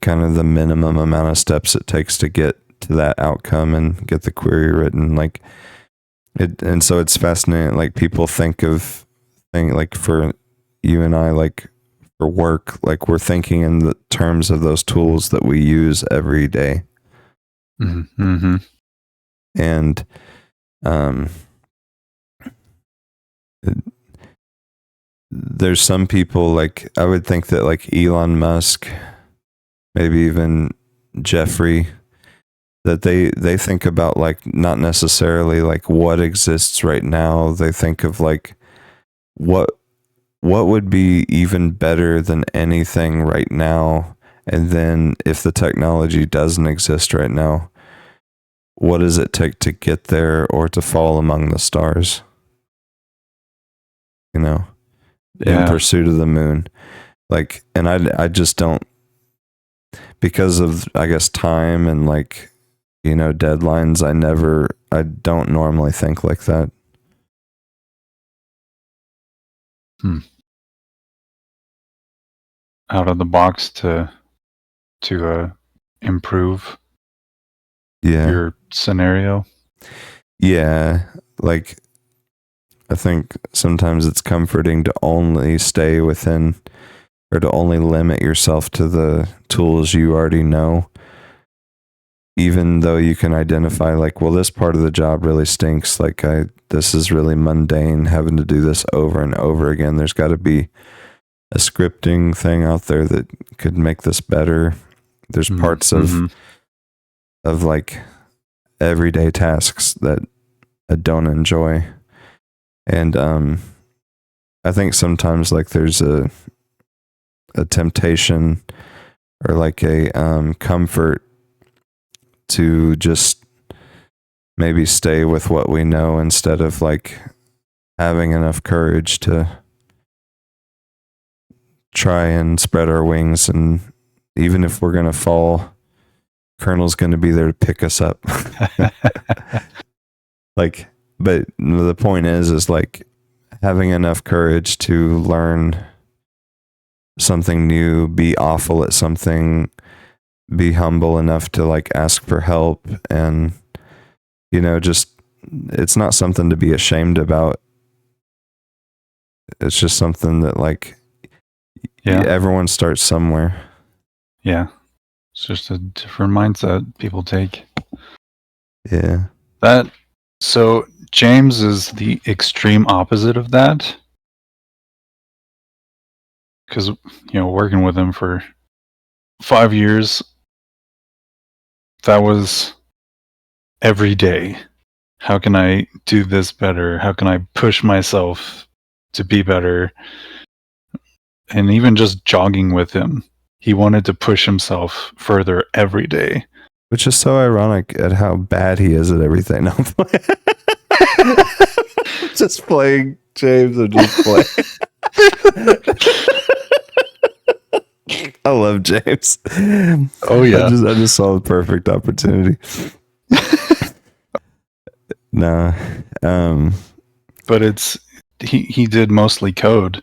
kind of the minimum amount of steps it takes to get to that outcome and get the query written. Like it, and so it's fascinating. Like people think like for you and I, like for work, like we're thinking in the terms of those tools that we use every day. Mm-hmm. And there's some people, like I would think that like Elon Musk, maybe even Jeffrey, that they think about like not necessarily like what exists right now. They think of like what would be even better than anything right now, and then if the technology doesn't exist right now, what does it take to get there or to fall among the stars? In pursuit of the moon. Like, and I just don't, because of, I guess, time and like, deadlines, I don't normally think like that. Out of the box to improve your scenario. Yeah, like I think sometimes it's comforting to only stay within, or to only limit yourself to the tools you already know, even though you can identify like, well, this part of the job really stinks. Like this is really mundane, having to do this over and over again. There's got to be a scripting thing out there that could make this better. There's parts of like everyday tasks that I don't enjoy. And I think sometimes like there's a temptation or like a comfort to just maybe stay with what we know instead of like having enough courage to try and spread our wings. And even if we're going to fall, Colonel's going to be there to pick us up. Like, but the point is like having enough courage to learn something new, be awful at something, be humble enough to like ask for help, and just it's not something to be ashamed about. It's just something that like everyone starts somewhere. Yeah. It's just a different mindset people take. Yeah. So James is the extreme opposite of that. Because, working with him for 5 years, that was every day. How can I do this better? How can I push myself to be better? And even just jogging with him, he wanted to push himself further every day. Which is so ironic at how bad he is at everything. No, just playing James and just playing. I love James. Oh yeah. I just saw the perfect opportunity. No. But he did mostly code.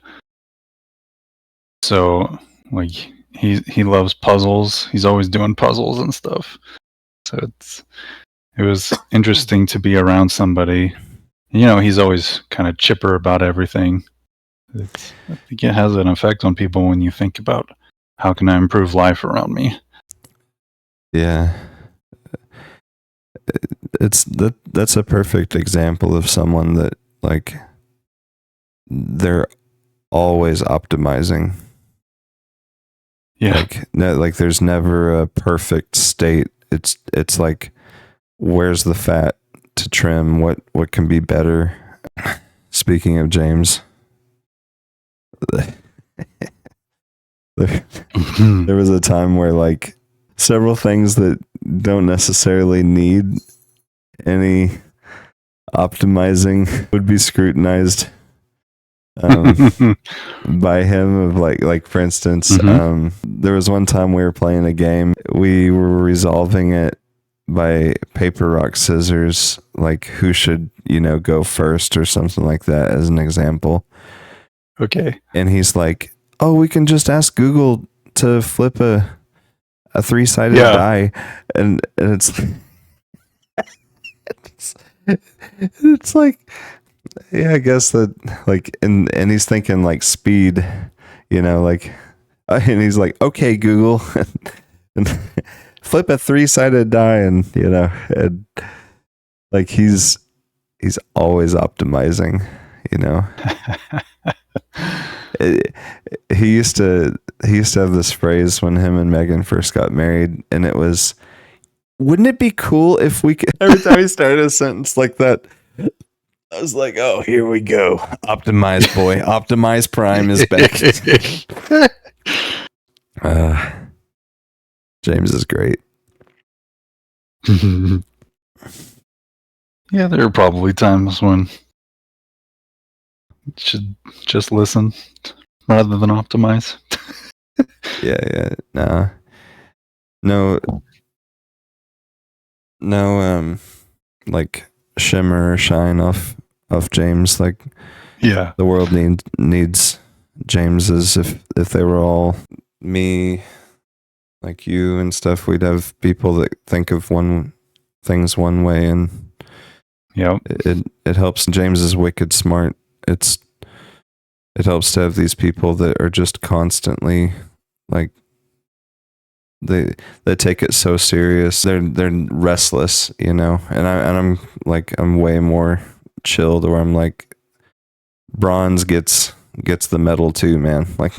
So like he loves puzzles. He's always doing puzzles and stuff. So it was interesting to be around somebody. He's always kind of chipper about everything. I think it has an effect on people when you think about how can I improve life around me. Yeah. That's a perfect example of someone that like they're always optimizing. Yeah. Like there's never a perfect state. It's like, where's the fat to trim? What can be better? Speaking of James, there was a time where like several things that don't necessarily need any optimizing would be scrutinized by him. Of like for instance, there was one time we were playing a game. We were resolving it by paper, rock, scissors, like who should go first or something like that, as an example. Okay. And he's like, oh, we can just ask Google to flip a 3-sided die, and it's it's like, yeah, I guess that like, and he's thinking like speed, like, and he's like, okay, Google, and flip a 3-sided die, and and like he's always optimizing, He used to have this phrase when him and Megan first got married, and it was, wouldn't it be cool if we could, every time he started a sentence like that, I was like, oh, here we go. Optimize, boy. Optimize Prime is back. James is great. Yeah, there are probably times when you should just listen rather than optimize. Yeah. No, like shimmer or shine off James. Like, Yeah. the world needs Jameses. If they were all me, like you and stuff, we'd have people that think of things one way, and Yep. it helps. James is wicked smart. It helps to have these people that are just constantly like, they take it so serious. They're restless, and I'm like, I'm way more chilled, where I'm like, bronze gets the medal too, man. Like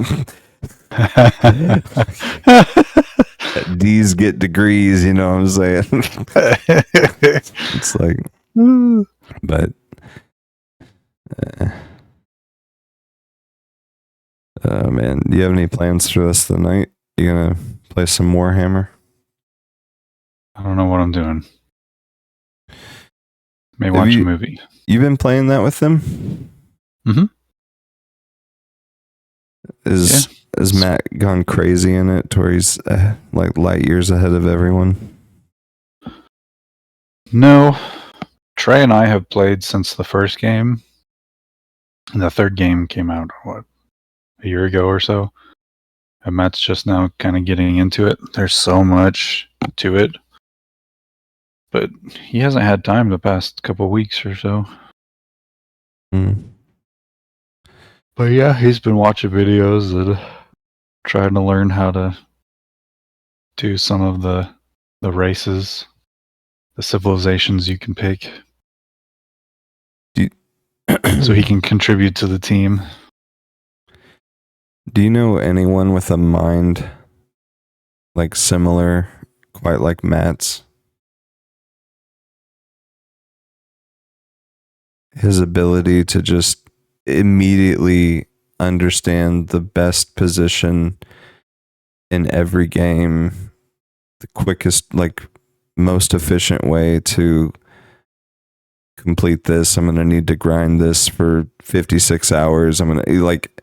D's get degrees, you know what I'm saying? It's like, but oh man, do you have any plans for the rest of the night? You gonna play some Warhammer? I don't know what I'm doing. May Have watch you- a movie. You been playing that with them? Mhm. Is Matt gone crazy in it to where he's like light years ahead of everyone? No. Trey and I have played since the first game. And the third game came out, a year ago or so. And Matt's just now kind of getting into it. There's so much to it. But he hasn't had time the past couple weeks or so. Mm. But yeah, he's been watching videos and trying to learn how to do some of the races, the civilizations you can pick. So he can contribute to the team. Do you know anyone with a mind like similar, quite like Matt's? His ability to just immediately understand the best position in every game, the quickest, like most efficient way to complete this. I'm going to need to grind this for 56 hours. I'm going to like,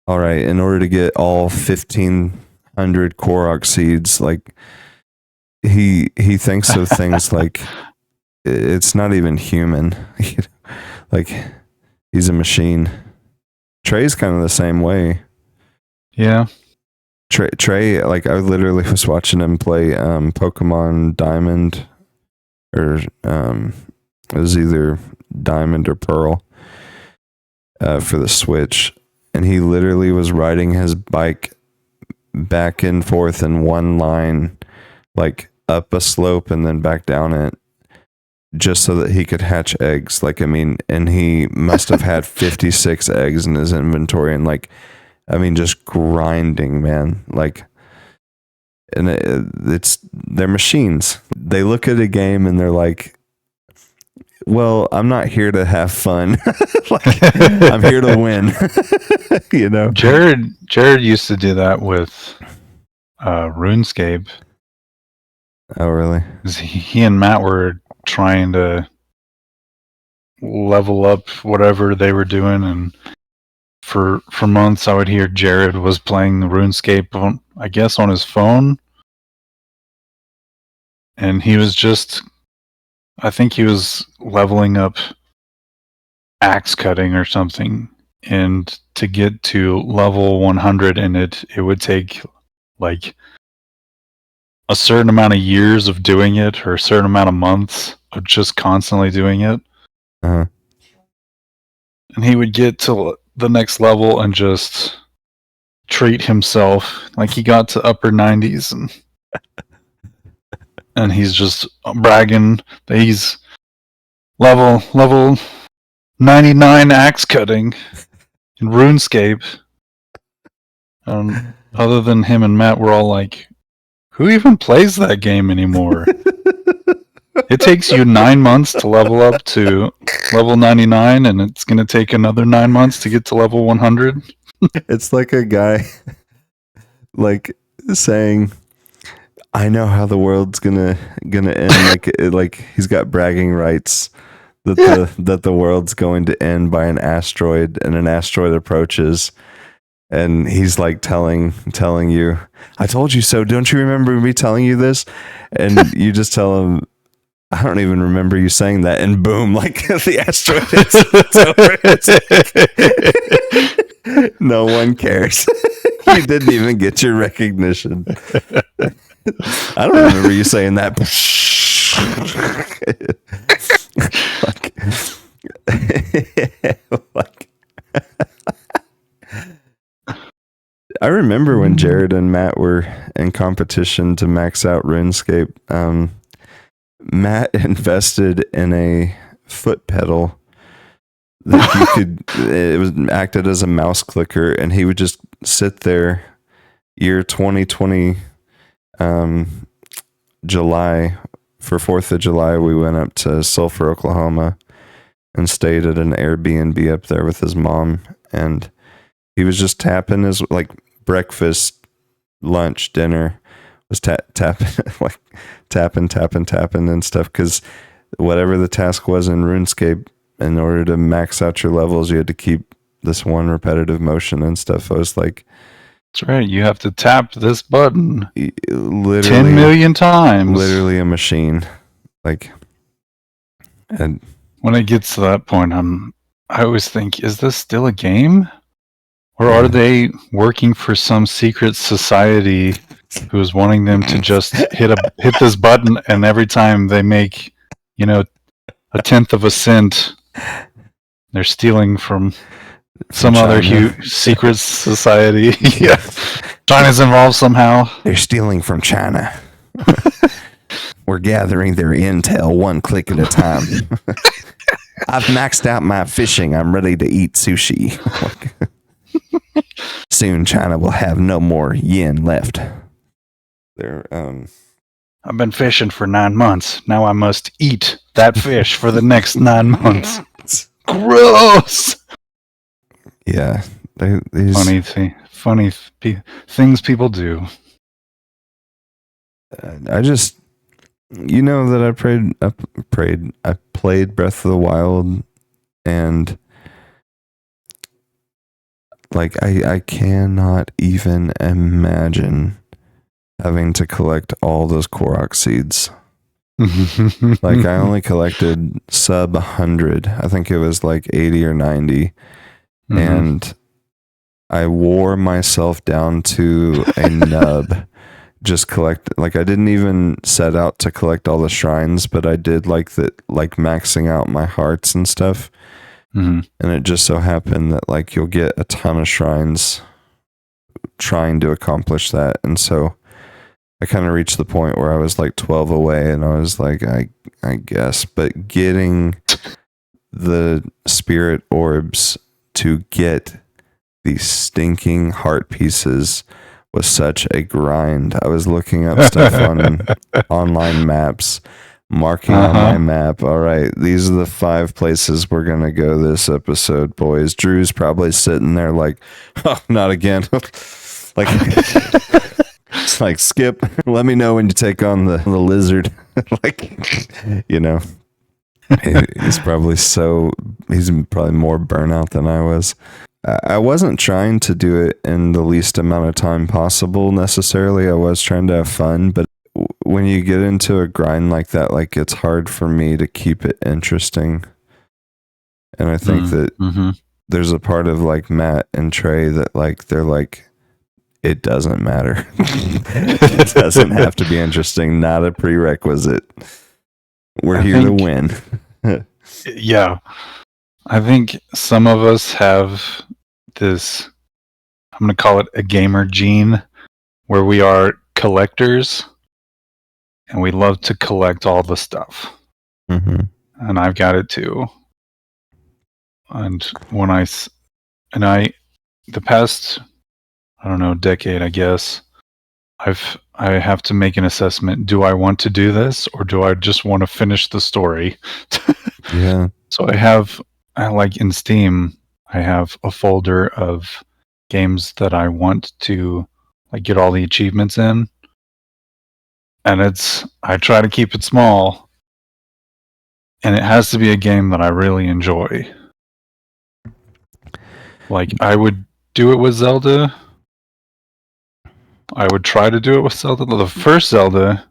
all right, in order to get all 1,500 Korok seeds, like he thinks of things like it's not even human. Like he's a machine. Trey's kind of the same way. Yeah. Trey, like I literally was watching him play Pokemon Diamond, or it was either Diamond or Pearl for the Switch, and he literally was riding his bike back and forth in one line, like up a slope and then back down it, just so that he could hatch eggs. Like, I mean, and he must have had 56 eggs in his inventory, and like, I mean, just grinding, man. Like, and they're machines. They look at a game and they're like, well, I'm not here to have fun. Like, I'm here to win. You know? Jared used to do that with RuneScape. Oh, really? 'Cause he and Matt were trying to level up whatever they were doing, and for months I would hear Jared was playing the RuneScape on, I guess, on his phone, and he was just, I think he was leveling up axe cutting or something, and to get to level 100 in it would take like a certain amount of years of doing it, or a certain amount of months of just constantly doing it. Uh-huh. And he would get to the next level and just treat himself like he got to upper 90s, and he's just bragging that he's level 99 axe cutting in RuneScape. Other than him and Matt, we're all like, who even plays that game anymore? It takes you 9 months to level up to level 99, and it's going to take another 9 months to get to level 100. It's like a guy like saying, I know how the world's gonna end. Like he's got bragging rights that the world's going to end by an asteroid, and an asteroid approaches, and he's like telling you, I told you so, don't you remember me telling you this? And you just tell him, I don't even remember you saying that, and boom, like the asteroid hits. It's over. No one cares. You didn't even get your recognition. I don't remember you saying that. Like, I remember when Jared and Matt were in competition to max out RuneScape. Matt invested in a foot pedal that you could, it was acted as a mouse clicker, and he would just sit there. Year 2020, July, for 4th of July, we went up to Sulphur, Oklahoma, and stayed at an Airbnb up there with his mom, and he was just tapping his like breakfast, lunch, dinner, was tapping like tapping and stuff, because whatever the task was in RuneScape, in order to max out your levels, you had to keep this one repetitive motion and stuff. I was like, That's right. You have to tap this button literally 10 million times. literally a machine. Like, and When it gets to that point, I always think, is this still a game? Or are they working for some secret society who's wanting them to just hit this button, and every time they make, a tenth of a cent, they're stealing from some other China. secret society. Yeah. China's involved somehow. They're stealing from China. We're gathering their intel one click at a time. I've maxed out my fishing. I'm ready to eat sushi. Soon China will have no more yen left. They're I've been fishing for 9 months. Now I must eat that fish for the next 9 months. Gross. yeah. These Funny things people do. I just, that I played Breath of the Wild, and like I cannot even imagine having to collect all those Korok seeds. Like, I only collected sub 100. I think it was like 80 or 90. Mhm. And I wore myself down to a nub. Just I didn't even set out to collect all the shrines, but I did like maxing out my hearts and stuff. Mhm. And it just so happened that like you'll get a ton of shrines trying to accomplish that. And so I kind of reached the point where I was like 12 away, and I was like, I guess, but getting the spirit orbs to get these stinking heart pieces was such a grind. I was looking up stuff on online maps, marking on my map. All right, these are the 5 places we're going to go this episode, boys. Drew's probably sitting there like, oh, not again. Like, it's like, Skip, let me know when you take on the lizard. Like, he's probably more burnout than I was. I wasn't trying to do it in the least amount of time possible necessarily. I was trying to have fun, but when you get into a grind like that, like, it's hard for me to keep it interesting. And I think that there's a part of like Matt and Trey that like, they're like, it doesn't matter. It doesn't have to be interesting. Not a prerequisite. We're here to win. Yeah. I think some of us have this, I'm going to call it a gamer gene, where we are collectors and we love to collect all the stuff. Mm-hmm. And I've got it too. And the past, I don't know, decade, I guess, I have to make an assessment. Do I want to do this, or do I just want to finish the story? Yeah. So I like in Steam, I have a folder of games that I want to like get all the achievements in. And I try to keep it small. And it has to be a game that I really enjoy. Like, I would do it with Zelda. I would try to do it with Zelda. The first Zelda,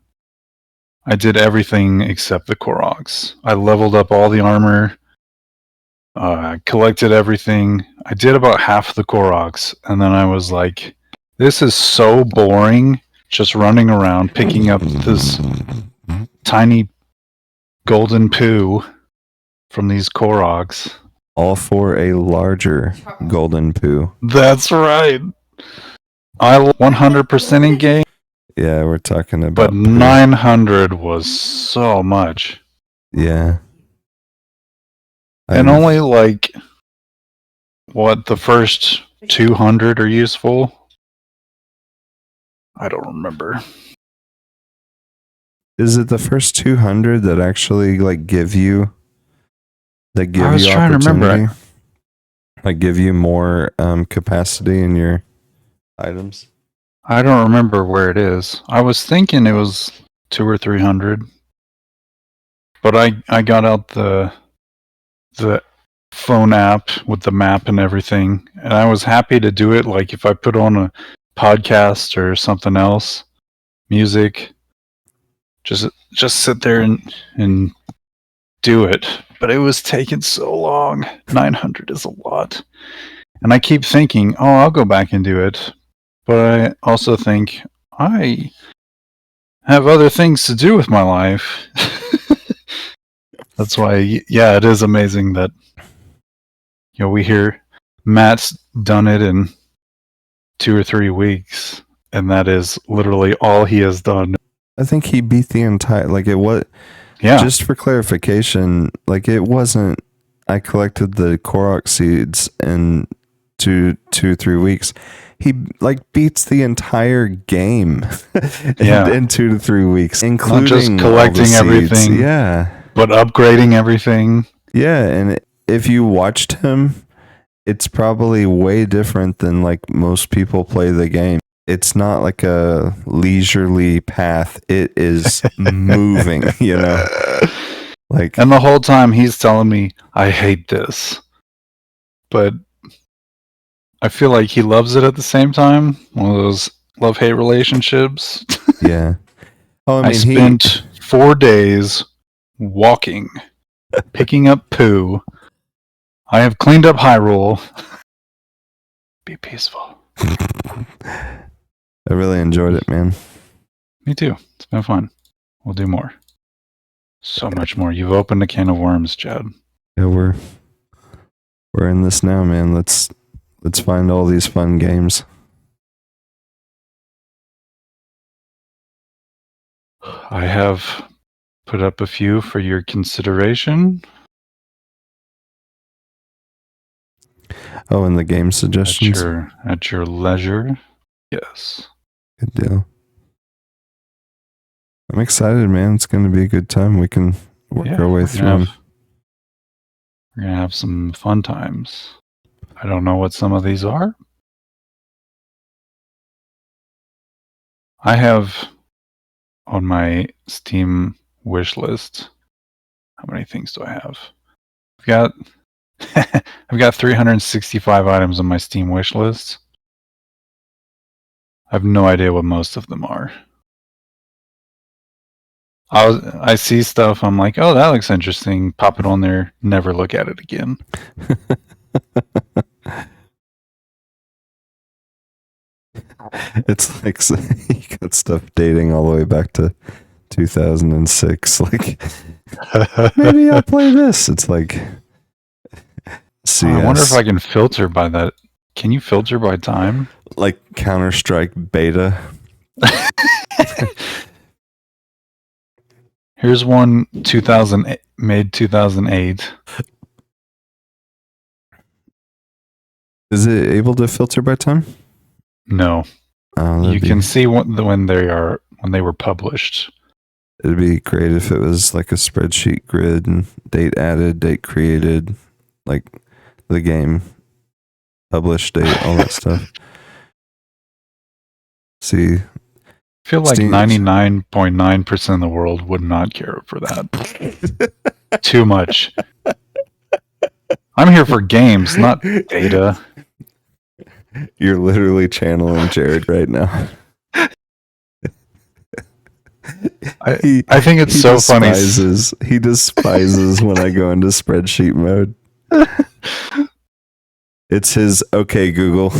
I did everything except the Koroks. I leveled up all the armor. Collected everything. I did about half the Koroks, and then I was like, this is so boring, just running around picking up this tiny golden poo from these Koroks. All for a larger golden poo. That's right. I 100% in game, Yeah, we're talking about but poo. 900 was so much. Yeah. And only like, the first 200 are useful? I don't remember. Is it the first 200 that actually like give you I was trying to remember. opportunity? Like give you more capacity in your items? I don't remember where it is. I was thinking it was 200 or 300, but I got out the phone app with the map and everything, and I was happy to do it. Like if I put on a podcast or something else, music, just sit there and do it. But it was taking so long. 900 is a lot, and I keep thinking, oh, I'll go back and do it. But I also think I have other things to do with my life. That's why, yeah, it is amazing that we hear Matt's done it in 2 or 3 weeks, and that is literally all he has done. I think he beat the entire, like, it was, Yeah, just for clarification, like, it wasn't, I collected the Korok seeds in 2-3 weeks. He, like, beats the entire game in 2 to 3 weeks, including not just all the collecting seeds. everything, Yeah. but upgrading everything. Yeah, and if you watched him, it's probably way different than like most people play the game. It's not like a leisurely path. It is moving, you know. Like, And the whole time he's telling me, I hate this. But I feel like he loves it at the same time. One of those love-hate relationships. yeah. Oh, I I mean, spent 4 days walking, picking up poo. I have cleaned up Hyrule. Be peaceful. I really enjoyed it, man. Me too. It's been fun. We'll do more. So much more. You've opened a can of worms, Chad. Yeah, we're in this now, man. Let's find all these fun games. I have put up a few for your consideration. Oh, and the game suggestions. At your leisure. Yes. Good deal. I'm excited, man. It's going to be a good time. We can work our way through them. We're going to have some fun times. I don't know what some of these are. I have on my Steam wish list, how many things do I have? I've got 365 items on my Steam wish list. I have no idea what most of them are. I see stuff, I'm like, oh, that looks interesting. Pop it on there, never look at it again. It's like you got stuff dating all the way back to 2006. Like, maybe I'll play this. It's like, CS. I wonder if I can filter by that. Can you filter by time? Like Counter-Strike beta. Here's one 2008, made 2008. Is it able to filter by time? No, Oh, you can see when they were published. It'd be great if it was like a spreadsheet grid and date added, date created, like the game published date, all that stuff. See, I feel like Steam- 99.9% of the world would not care for that. Too much. I'm here for games, not data. you're literally channeling Jared right now. I think it's so funny. He despises when I go into spreadsheet mode. It's his okay Google.